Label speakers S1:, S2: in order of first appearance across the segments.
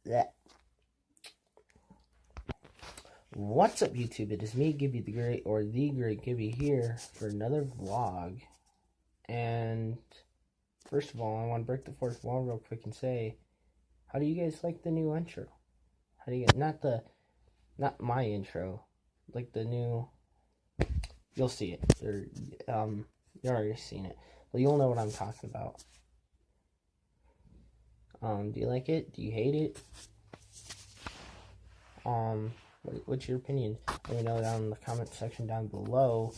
S1: that. What's up, YouTube? It is me, Gibby the Great, or the Great Gibby, here for another vlog. And first of all, I want to break the fourth wall real quick and say, how do you guys like the new intro? How do you get not my intro, like the new? You'll see it. You've already seen it, but you'll know what I'm talking about. Do you like it? Do you hate it? What's your opinion? Let me know down in the comment section down below.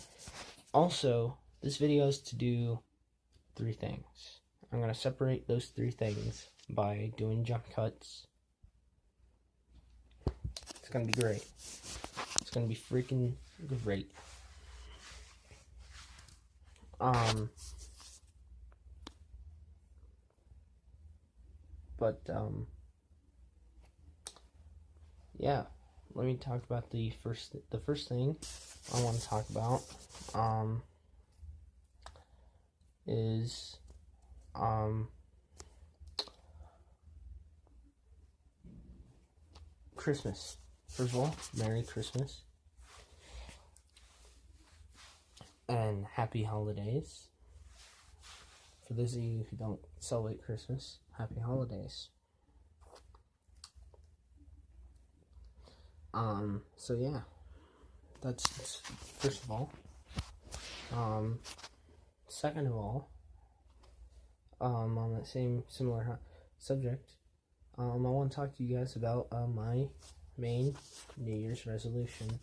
S1: Also, this video is to do 3 things. I'm going to separate those 3 things by doing jump cuts. It's going to be great. It's going to be freaking great. Yeah. Let me talk about the first thing I want to talk about is Christmas. First of all, Merry Christmas and Happy Holidays. For those of you who don't celebrate Christmas, Happy Holidays. So yeah, that's first of all. Second of all, on that same similar subject, I want to talk to you guys about my main New Year's resolution.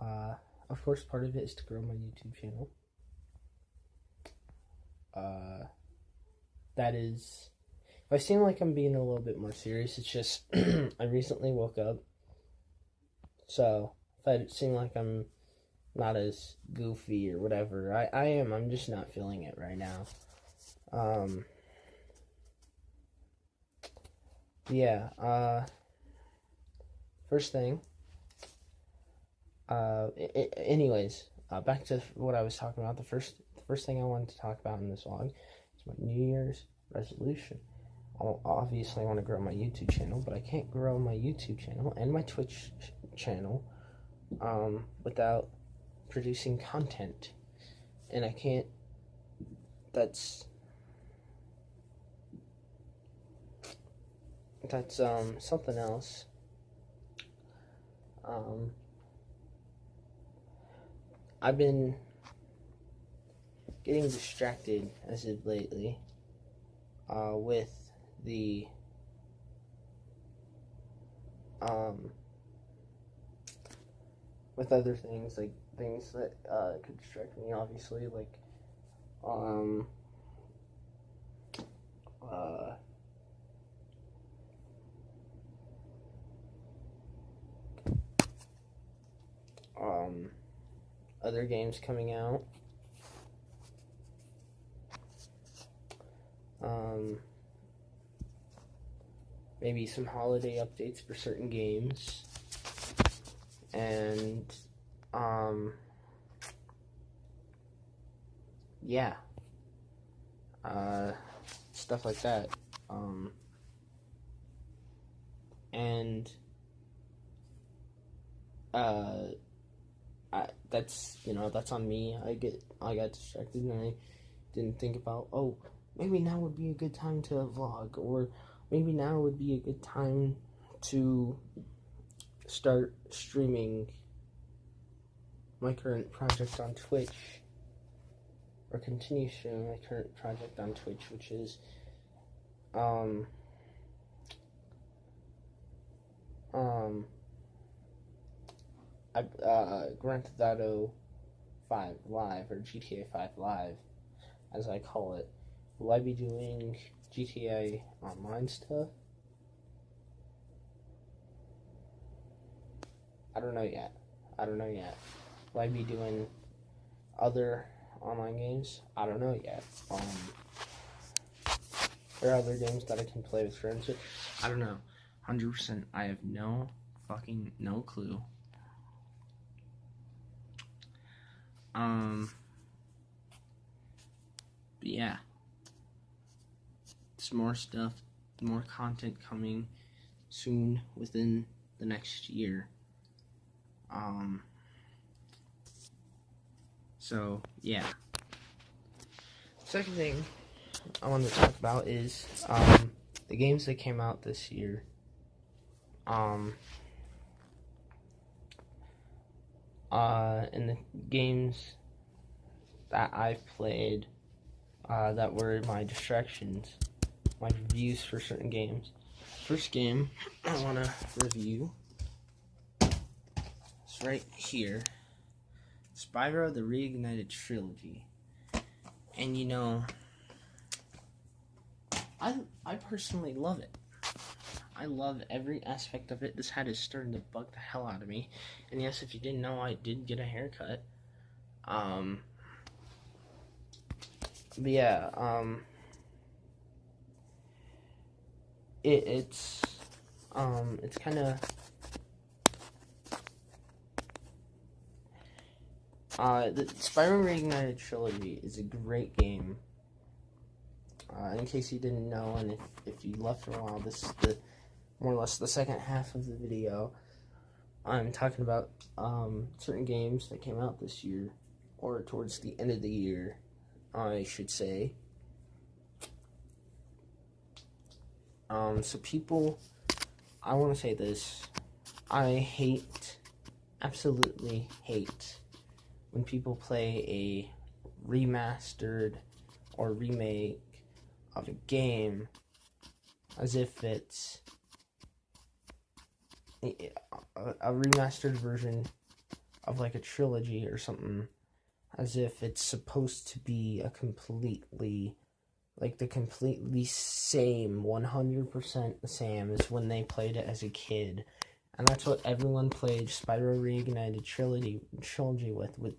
S1: Of course, part of it is to grow my YouTube channel. That is, if I seem like I'm being a little bit more serious, it's just I recently woke up. So, if I seem like I'm not as goofy or whatever, I am. I'm just not feeling it right now. First thing. Anyways, back to what I was talking about. The first thing I wanted to talk about in this vlog is my New Year's resolution. Obviously, I want to grow my YouTube channel, but I can't grow my YouTube channel and my Twitch channel without producing content, and I can't. That's something else. I've been getting distracted as of lately with the with other things, like things that could distract me, obviously, like other games coming out, maybe some holiday updates for certain games, and yeah, stuff like that, and that's on me. I got distracted and I didn't think about, oh, maybe now would be a good time to vlog, or maybe now would be a good time to start streaming my current project on Twitch, or continue streaming my current project on Twitch, which is Grand Theft Auto 5 Live, or GTA 5 Live, as I call it. Will I be doing GTA Online stuff? I don't know yet. Will I be doing other online games? I don't know yet. There are other games that I can play with friends with. I don't know. 100%. I have no clue. But yeah, it's more stuff more content coming soon within the next year. So yeah. Second thing I wanted to talk about is the games that came out this year. And the games that I've played that were my distractions, my reviews for certain games. First game I want to review is right here, Spyro the Reignited Trilogy. And you know, I personally love it. I love every aspect of it. This hat is starting to bug the hell out of me. And yes, if you didn't know, I did get a haircut. But yeah, it's kind of the Spyro Reignited Trilogy is a great game. In case you didn't know, and if you left for a while, this is the more or less the second half of the video. I'm talking about certain games that came out this year, or towards the end of the year, I should say. So people, I want to say this, I absolutely hate when people play a remastered or remake of a game as if it's a remastered version of like a trilogy or something, as if it's supposed to be a completely same, 100% the same as when they played it as a kid. And that's what everyone played Spyro Reignited Trilogy with, which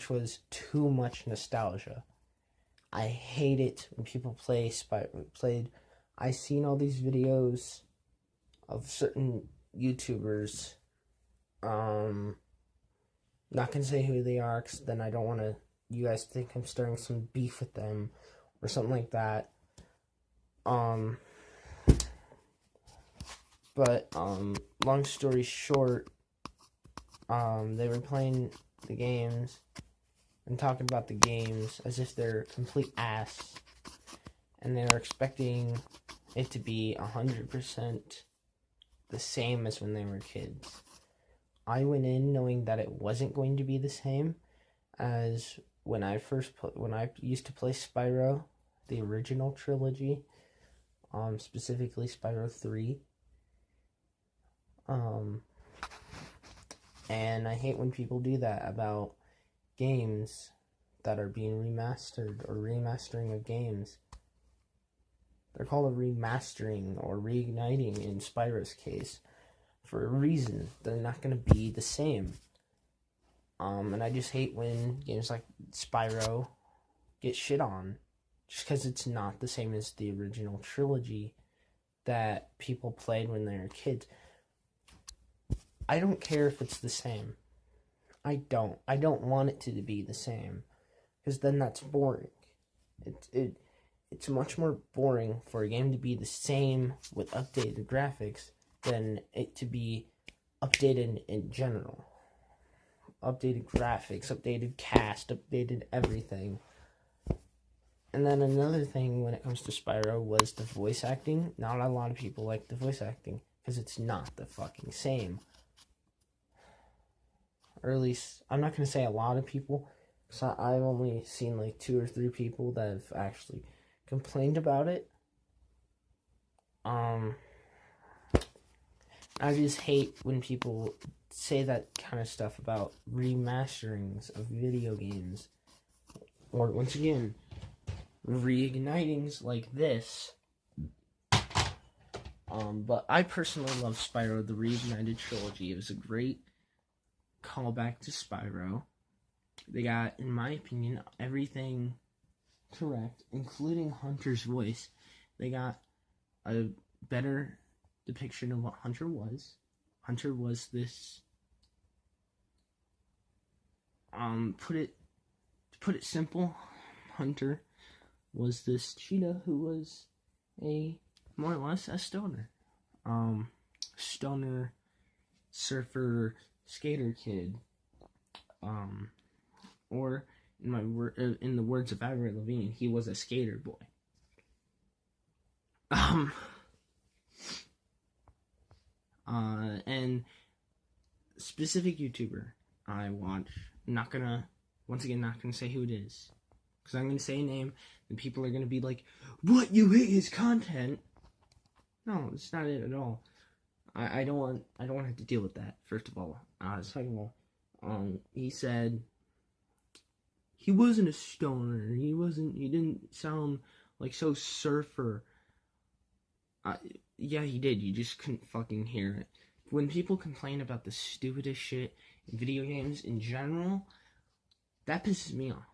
S1: was too much nostalgia. I hate it when people I've seen all these videos of certain YouTubers. Not gonna say who they are, because then I don't want you guys to think I'm starting some beef with them or something like that. But long story short, they were playing the games and talking about the games as if they're complete ass, and they were expecting it to be 100% the same as when they were kids. I went in knowing that it wasn't going to be the same as when I used to play Spyro, the original trilogy, specifically Spyro 3. And I hate when people do that about games that are being remastered or remastering of games. They're called a remastering or reigniting in Spyro's case for a reason. They're not going to be the same. And I just hate when games like Spyro get shit on just because it's not the same as the original trilogy that people played when they were kids. I don't care if it's the same. I don't want it to be the same, because then that's boring. It's much more boring for a game to be the same with updated graphics than it to be updated in general. Updated graphics, updated cast, updated everything. And then another thing when it comes to Spyro was the voice acting. Not a lot of people like the voice acting because it's not the fucking same. Or at least, I'm not going to say a lot of people, because I've only seen like 2 or 3 people that have actually complained about it. I just hate when people say that kind of stuff about remasterings of video games. Or, once again, reignitings like this. But I personally love Spyro the Reignited Trilogy. It was a great callback to Spyro. They got, in my opinion, everything correct, including Hunter's voice. They got a better depiction of what Hunter was. Hunter was this, to put it simple, Hunter was this cheetah who was more or less a stoner. Stoner, surfer, skater kid. Or in the words of Avril Lavigne, he was a skater boy. And specific YouTuber I watch. Not gonna say who it is, because I'm gonna say a name and people are gonna be like, "What, you hate his content?" No, it's not it at all. I don't want to have to deal with that. First of all, second of all, he said he wasn't a stoner. He didn't sound like so surfer. Yeah, he did. You just couldn't fucking hear it. When people complain about the stupidest shit in video games in general, that pisses me off.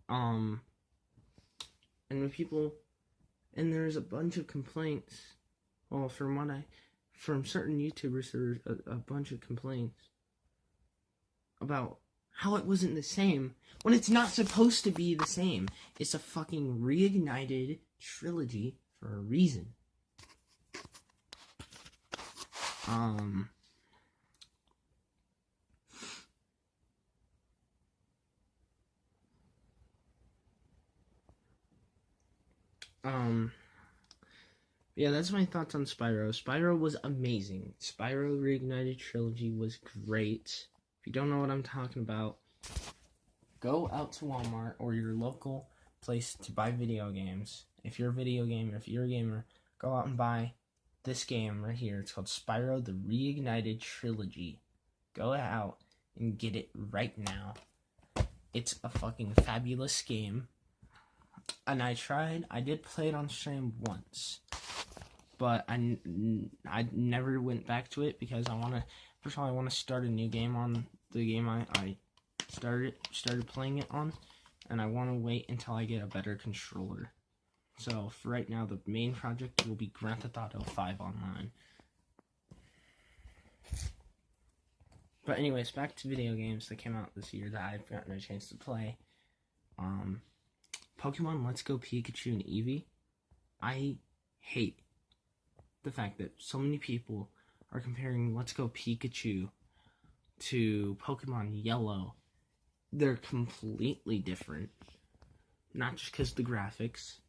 S1: And when and there's a bunch of complaints. Well, from certain YouTubers, there's a bunch of complaints about how it wasn't the same when it's not supposed to be the same. It's a fucking reignited trilogy for a reason. Yeah, that's my thoughts on Spyro. Spyro was amazing. Spyro Reignited Trilogy was great. If you don't know what I'm talking about, go out to Walmart or your local place to buy video games. If you're a gamer, go out and buy this game right here. It's called Spyro the Reignited Trilogy. Go out and get it right now. It's a fucking fabulous game. And I did play it on stream once. But I never went back to it because I want to start a new game on the game I started playing it on, and I want to wait until I get a better controller. So for right now, the main project will be Grand Theft Auto 5 Online. But anyways, back to video games that came out this year that I've gotten a chance to play. Pokemon Let's Go Pikachu and Eevee. I hate the fact that so many people are comparing Let's Go Pikachu to Pokemon Yellow. They're completely different. Not just because of the graphics,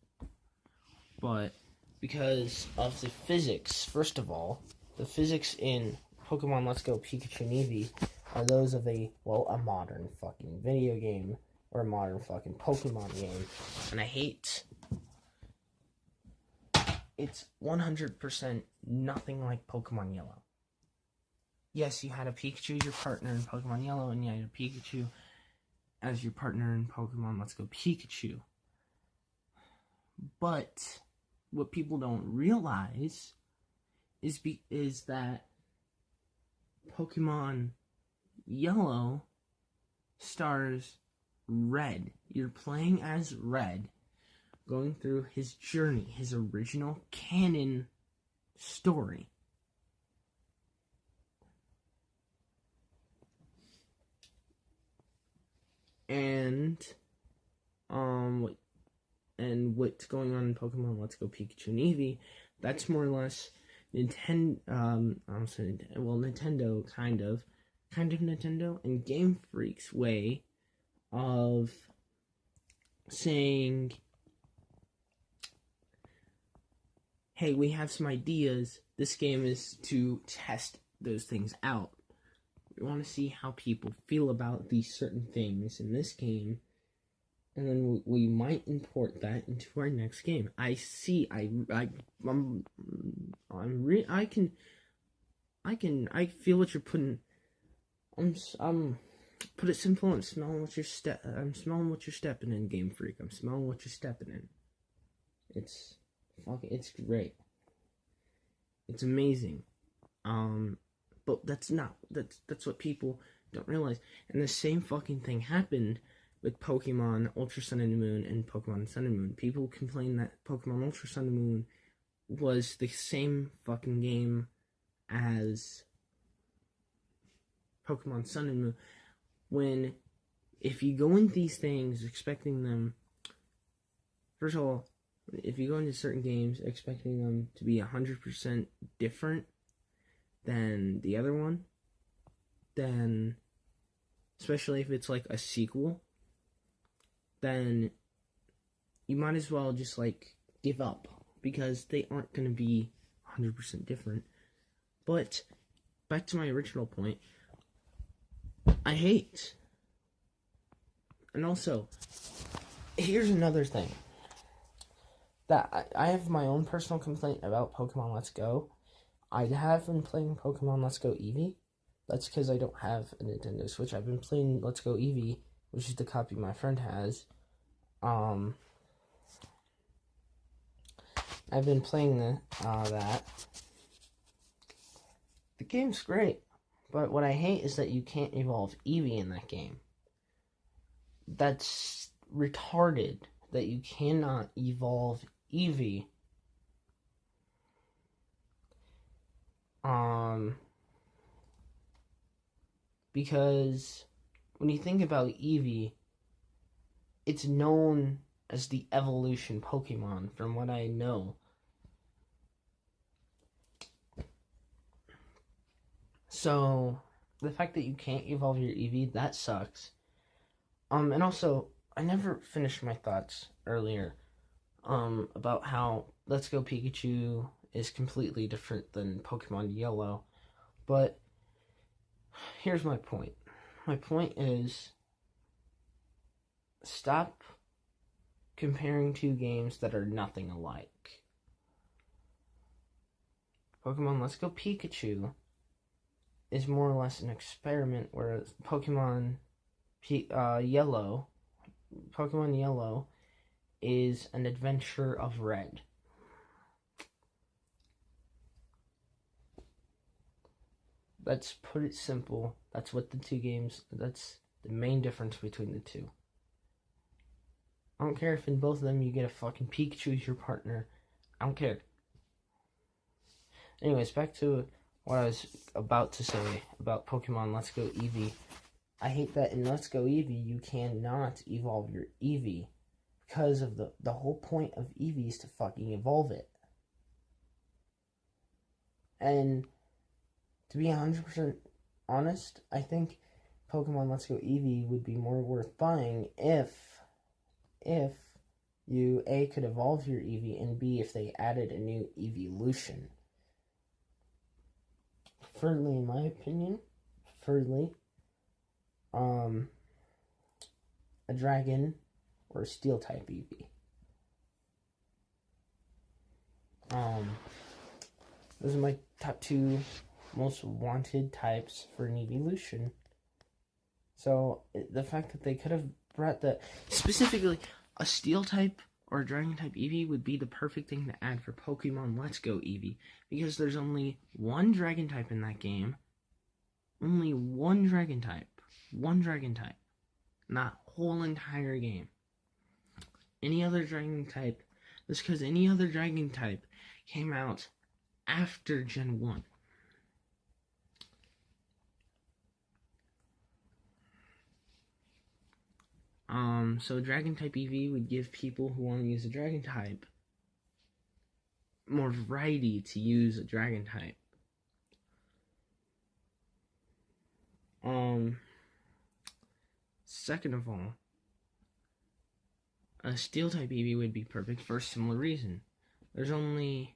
S1: but because of the physics. First of all, the physics in Pokemon Let's Go Pikachu and Eevee are those of a modern fucking video game or a modern fucking Pokemon game. And I hate... It's 100% nothing like Pokemon Yellow. Yes, you had a Pikachu as your partner in Pokemon Yellow, and you had a Pikachu as your partner in Pokemon Let's Go Pikachu. But what people don't realize is that Pokemon Yellow stars Red. You're playing as Red, going through his journey, his original canon story. And what's going on in Pokemon Let's Go Pikachu and Eevee, that's more or less Nintendo, kind of Nintendo and Game Freak's way of saying, hey, we have some ideas. This game is to test those things out. We want to see how people feel about these certain things in this game, and then we might import that into our next game. I feel what you're putting. Put it simple. I'm smelling what you're stepping in, Game Freak. I'm smelling what you're stepping in. It's great. It's amazing. But that's what people don't realize. And the same fucking thing happened with Pokemon Ultra Sun and Moon and Pokemon Sun and Moon. People complain that Pokemon Ultra Sun and Moon was the same fucking game as Pokemon Sun and Moon. When, if you go into these things expecting them, first of all, if you go into certain games expecting them to be 100% different than the other one, then, especially if it's like a sequel, then you might as well just like give up, because they aren't going to be 100% different. But back to my original point, I hate. And also, here's another thing that I have my own personal complaint about Pokemon Let's Go. I have been playing Pokemon Let's Go Eevee. That's because I don't have a Nintendo Switch. I've been playing Let's Go Eevee, which is the copy my friend has. I've been playing that. The game's great, but what I hate is that you can't evolve Eevee in that game. That's retarded that you cannot evolve Eevee. Because when you think about Eevee, it's known as the evolution Pokemon, from what I know. So, the fact that you can't evolve your Eevee, that sucks. And also, I never finished my thoughts earlier, about how Let's Go Pikachu is completely different than Pokemon Yellow. But, here's my point. My point is, stop comparing two games that are nothing alike. Pokemon Let's Go Pikachu is more or less an experiment, whereas Pokemon Yellow is an adventure of Red. Let's put it simple. That's what the two games, that's the main difference between the two. I don't care if in both of them you get a fucking Pikachu as your partner. I don't care. Anyways, back to what I was about to say about Pokemon Let's Go Eevee. I hate that in Let's Go Eevee you cannot evolve your Eevee, because of the whole point of Eevee is to fucking evolve it. And to be 100% honest, I think Pokemon Let's Go Eevee would be more worth buying if you A, could evolve your Eevee, and B, if they added a new evolution. Preferably, in my opinion, a dragon or a steel type Eevee. Those are my top two most wanted types for an evolution. So the fact that they could have brought specifically a steel type or a dragon type Eevee would be the perfect thing to add for Pokemon Let's Go Eevee, because there's only one dragon type in that game. Only one dragon type. Not whole entire game. Any other dragon type, that's because any other dragon type came out after Gen 1. So dragon type Eevee would give people who want to use a dragon type more variety to use a dragon type. Second of all, a steel type Eevee would be perfect for a similar reason. There's only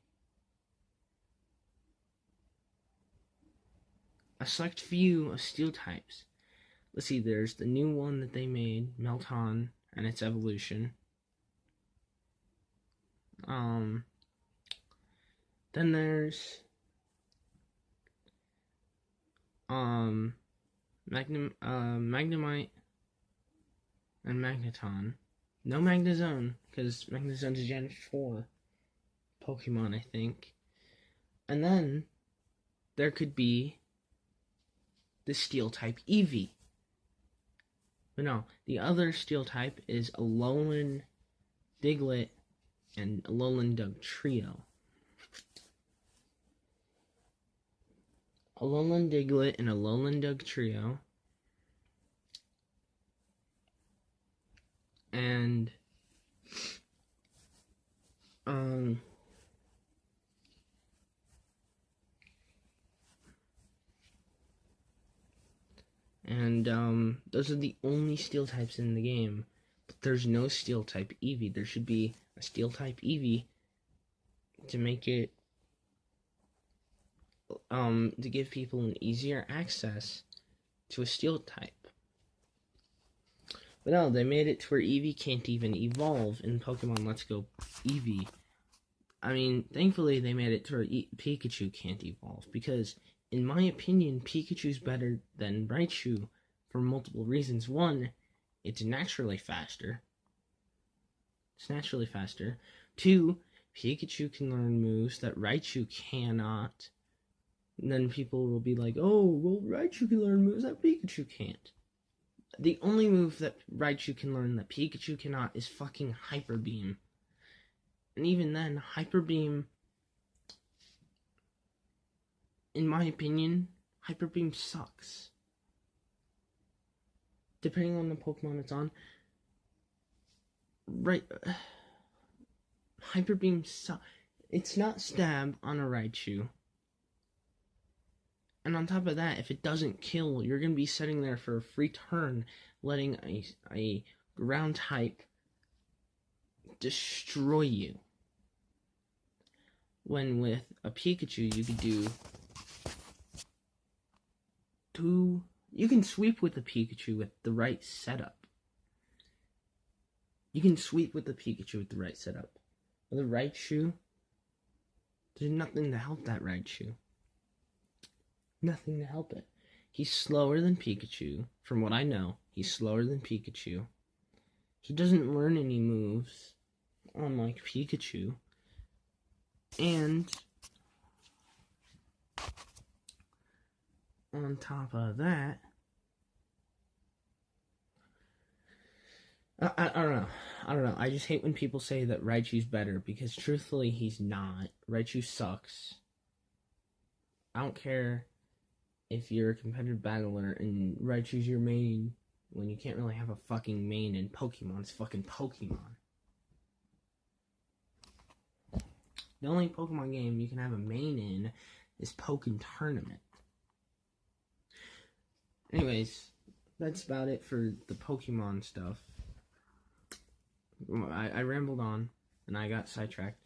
S1: a select few of steel types. Let's see, there's the new one that they made, Melton, and its evolution. Then there's Magnemite and Magneton. No Magnezone, because Magnezone's a Gen 4 Pokemon, I think. And then there could be the steel type Eevee. But no, the other steel type is Alolan Diglett and Alolan Dug Trio. Alolan Diglett and Alolan Dug Trio. And Um, and those are the only steel types in the game. But there's no steel type Eevee. There should be a steel type Eevee to make it, to give people an easier access to a steel type. But no, they made it to where Eevee can't even evolve in Pokemon Let's Go Eevee. I mean, thankfully they made it to where Pikachu can't evolve, because in my opinion, Pikachu's better than Raichu for multiple reasons. One, it's naturally faster. Two, Pikachu can learn moves that Raichu cannot. And then people will be like, oh, well, Raichu can learn moves that Pikachu can't. The only move that Raichu can learn that Pikachu cannot is fucking Hyper Beam. And even then, Hyper Beam, in my opinion, Hyper Beam sucks. Depending on the Pokemon it's on, Hyper Beam sucks. It's not Stab on a Raichu. And on top of that, if it doesn't kill, you're going to be sitting there for a free turn, letting a ground type destroy you. When with a Pikachu, you could you can sweep with the Pikachu with the right setup. With a Raichu, there's nothing to help that Raichu. Nothing to help it. He's slower than Pikachu. From what I know, he's slower than Pikachu. He doesn't learn any moves, unlike Pikachu. And on top of that, I don't know. I just hate when people say that Raichu's better, because truthfully, he's not. Raichu sucks. I don't care if you're a competitive battler and Raichu's your main, when you can't really have a fucking main in Pokemon. It's fucking Pokemon. The only Pokemon game you can have a main in is Pokken Tournament. Anyways, that's about it for the Pokemon stuff. I rambled on, and I got sidetracked.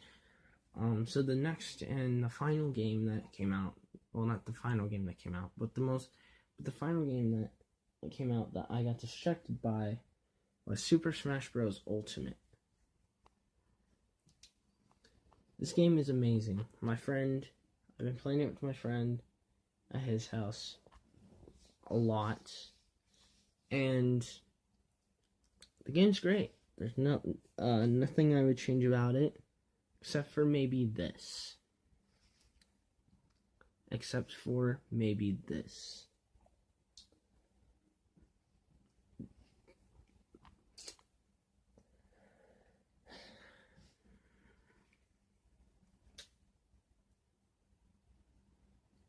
S1: So the next and the final game that came out, well, not the final game that came out, but the final game that came out that I got distracted by was Super Smash Bros. Ultimate. This game is amazing. I've been playing it with my friend at his house a lot, and the game's great. There's nothing I would change about it, except for maybe this.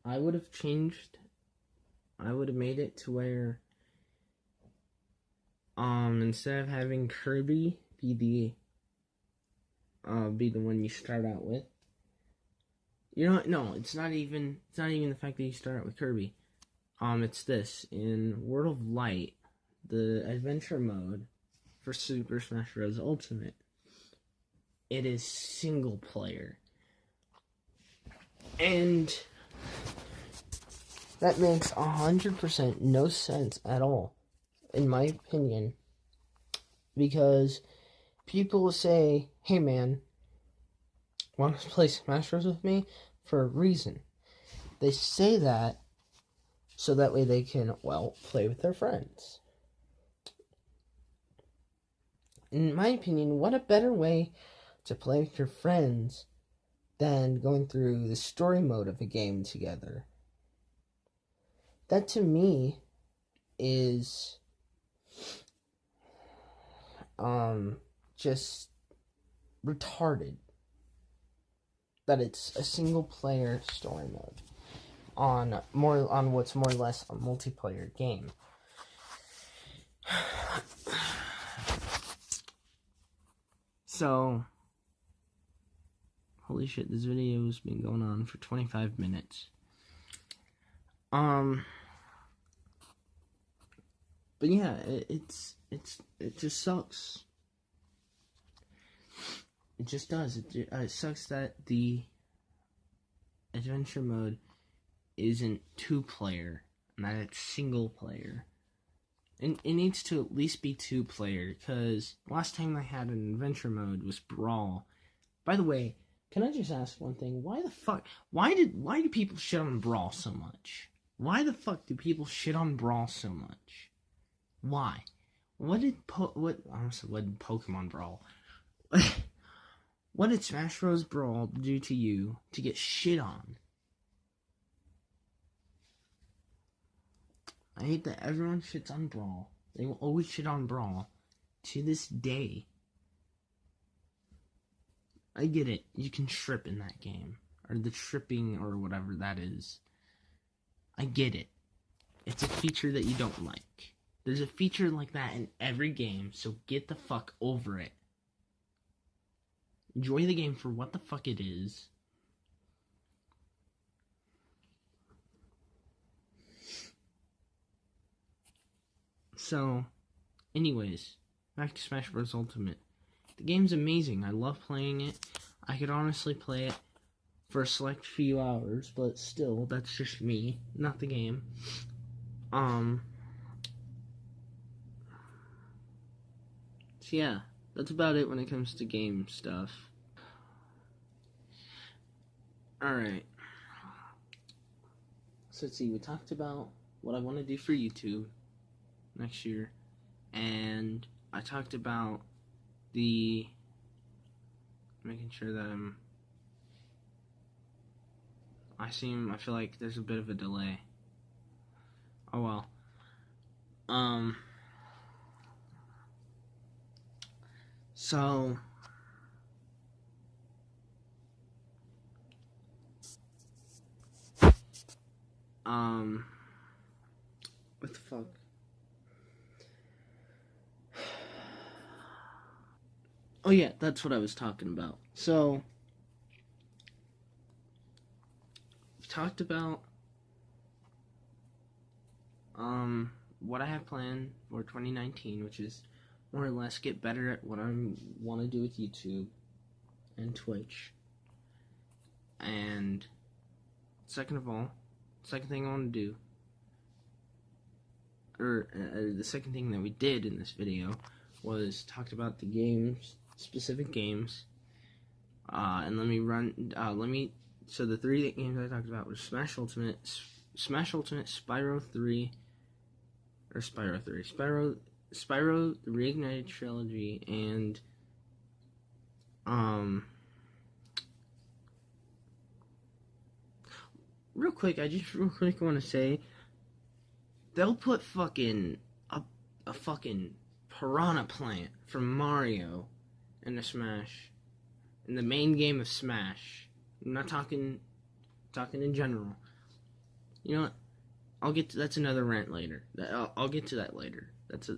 S1: I would have made it to where, instead of having Kirby be the one you start out with, no, it's not even the fact that you start out with Kirby. It's this. In World of Light, the adventure mode for Super Smash Bros. Ultimate, it is single player. And that makes 100% no sense at all, in my opinion. Because people say, hey man, want to play Smash Bros. With me? For a reason. They say that so that way they can, play with their friends. In my opinion, what a better way to play with your friends than going through the story mode of a game together. That to me is just retarded. That it's a single player story mode on what's more or less a multiplayer game. So Holy shit, this video has been going on for 25 minutes. But yeah, it just sucks. It just does. It sucks that the adventure mode isn't 2-player, and that it's single player. And it needs to at least be 2-player, because last time I had an adventure mode was Brawl. By the way, can I just ask one thing? Why do people shit on Brawl so much? Why the fuck do people shit on Brawl so much? Why? What did Pokemon Brawl? What did Smash Bros. Brawl do to you to get shit on? I hate that everyone shits on Brawl. They will always shit on Brawl to this day. I get it. You can trip in that game. Or the tripping or whatever that is. I get it. It's a feature that you don't like. There's a feature like that in every game, so get the fuck over it. Enjoy the game for what the fuck it is. So, anyways, back to Smash Bros. Ultimate. The game's amazing. I love playing it. I could honestly play it for a select few hours, but still, that's just me, not the game. So yeah, that's about it when it comes to game stuff. Alright. So let's see, we talked about what I want to do for YouTube next year, and I talked about making sure that I feel like there's a bit of a delay. Oh well. So what the fuck? Oh yeah, that's what I was talking about. So we talked about what I have planned for 2019, which is more or less get better at what I want to do with YouTube and Twitch. And second thing I want to do, or the second thing that we did in this video was talked about the games, specific games, and so the 3 games I talked about were Smash Ultimate, Spyro the Reignited Trilogy, and real quick want to say they'll put fucking a fucking piranha plant from Mario in the main game of Smash. I'm not talking in general. You know what? That's another rant later. I'll get to that later. That's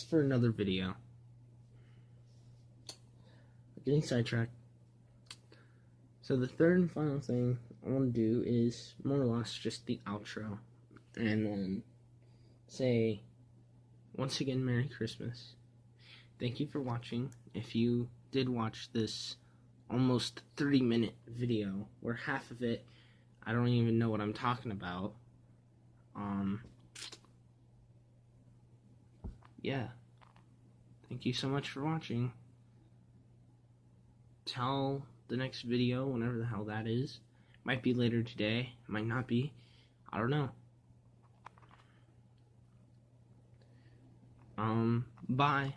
S1: for another video. Getting sidetracked. So the third and final thing I want to do is more or less just the outro, and then say once again Merry Christmas. Thank you for watching. If you did watch this almost 30-minute video, where half of it I don't even know what I'm talking about, yeah, thank you so much for watching. Till the next video, whenever the hell that is. Might be later today, might not be, I don't know. Bye.